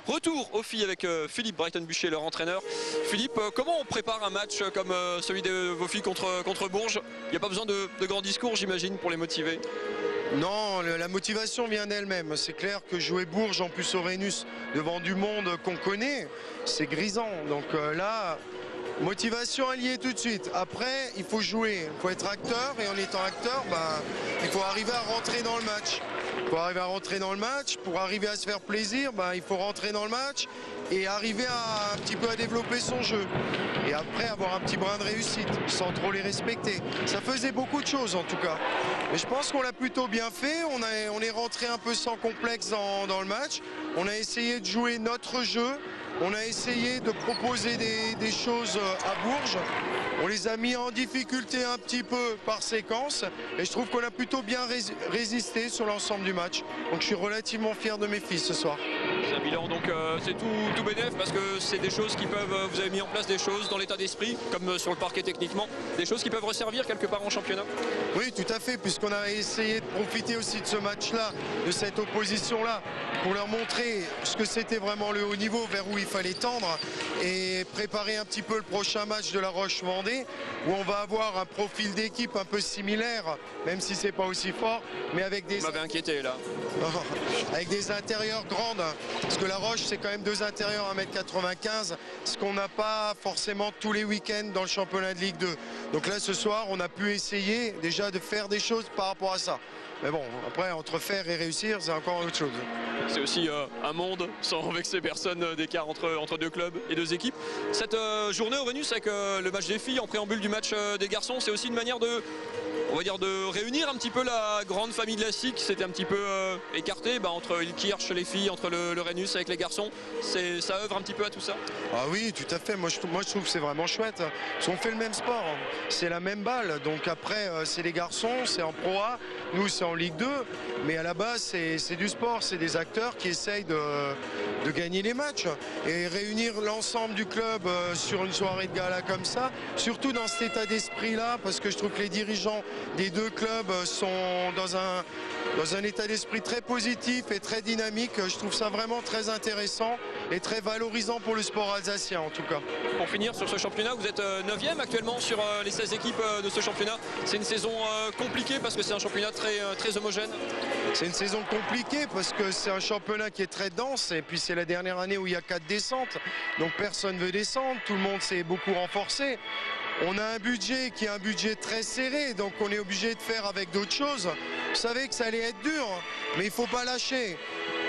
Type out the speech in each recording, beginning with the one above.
Retour aux filles avec Philippe Breitenbucher, leur entraîneur. Philippe, comment on prépare un match comme celui de vos filles contre Bourges? Il n'y a pas besoin de grands discours, j'imagine, pour les motiver? Non, la motivation vient d'elle-même. C'est clair que jouer Bourges, en plus au Rhenus, devant du monde qu'on connaît, c'est grisant. Donc là, motivation alliée tout de suite. Après, il faut jouer, il faut être acteur. Et en étant acteur, il faut arriver à rentrer dans le match. Pour arriver à rentrer dans le match, pour arriver à se faire plaisir, il faut rentrer dans le match et arriver un petit peu à développer son jeu. Et après avoir un petit brin de réussite, sans trop les respecter. Ça faisait beaucoup de choses en tout cas. Mais je pense qu'on l'a plutôt bien fait. On est rentré un peu sans complexe dans le match. On a essayé de jouer notre jeu. On a essayé de proposer des choses à Bourges. On les a mis en difficulté un petit peu par séquence. Et je trouve qu'on a plutôt bien résisté sur l'ensemble du match. Donc je suis relativement fier de mes filles ce soir. C'est un bilan, donc c'est tout bénef parce que c'est des choses qui peuvent, vous avez mis en place des choses dans l'état d'esprit, comme sur le parquet techniquement, des choses qui peuvent resservir quelque part en championnat? Oui, tout à fait, puisqu'on a essayé de profiter aussi de ce match-là, de cette opposition-là, pour leur montrer ce que c'était vraiment le haut niveau, vers où il fallait tendre, et préparer un petit peu le prochain match de la Roche-Vendée, où on va avoir un profil d'équipe un peu similaire, même si c'est pas aussi fort, mais avec des... Vous m'avez inquiété là. Avec des intérieurs grandes, parce que la Roche c'est quand même 2 intérieurs à 1m95, ce qu'on n'a pas forcément tous les week-ends dans le championnat de Ligue 2. Donc là ce soir on a pu essayer déjà de faire des choses par rapport à ça. Mais bon, après entre faire et réussir c'est encore autre chose. C'est aussi un monde sans vexer personne d'écart entre deux clubs et deux équipes. Cette journée au Rhenus avec le match des filles en préambule du match des garçons, c'est aussi une manière de... on va dire de réunir un petit peu la grande famille de la SIC qui s'était un petit peu écartée entre Ilkirch, les filles, entre le Rhenus avec les garçons. Ça œuvre un petit peu à tout ça? Ah oui, tout à fait. Moi je trouve que c'est vraiment chouette. Parce qu'on fait le même sport, c'est la même balle. Donc après, c'est les garçons, c'est en Pro A, nous c'est en Ligue 2. Mais à la base, c'est du sport, c'est des acteurs qui essayent de gagner les matchs. Et réunir l'ensemble du club sur une soirée de gala comme ça, surtout dans cet état d'esprit-là, parce que je trouve que les dirigeants des deux clubs sont dans un état d'esprit très positif et très dynamique. Je trouve ça vraiment très intéressant et très valorisant pour le sport alsacien en tout cas. Pour finir sur ce championnat, vous êtes 9e actuellement sur les 16 équipes de ce championnat. C'est une saison compliquée parce que c'est un championnat très homogène. C'est une saison compliquée parce que c'est un championnat qui est très dense et puis c'est la dernière année où il y a 4 descentes. Donc personne ne veut descendre, tout le monde s'est beaucoup renforcé. On a un budget qui est un budget très serré, donc on est obligé de faire avec d'autres choses. Vous savez que ça allait être dur, mais il ne faut pas lâcher.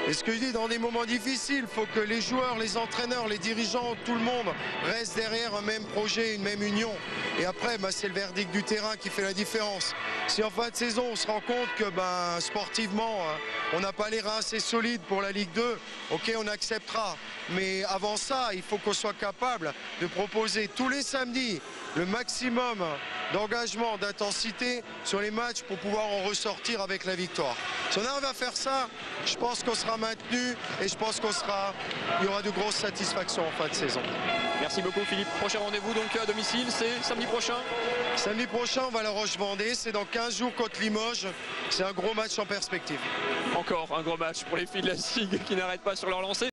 Et ce que je dis, dans des moments difficiles, il faut que les joueurs, les entraîneurs, les dirigeants, tout le monde reste derrière un même projet, une même union. Et après, c'est le verdict du terrain qui fait la différence. Si en fin de saison, on se rend compte que sportivement, on n'a pas les reins assez solides pour la Ligue 2, ok, on acceptera. Mais avant ça, il faut qu'on soit capable de proposer tous les samedis le maximum d'engagement, d'intensité sur les matchs pour pouvoir en ressortir avec la victoire. Si on arrive à faire ça, je pense qu'on sera maintenu et je pense qu'il y aura de grosses satisfactions en fin de saison. Merci beaucoup Philippe. Prochain rendez-vous donc à domicile, c'est samedi prochain? Samedi prochain, on va à la Roche-Vendée, c'est dans 15 jours contre Limoges. C'est un gros match en perspective. Encore un gros match pour les filles de la SIG qui n'arrêtent pas sur leur lancée.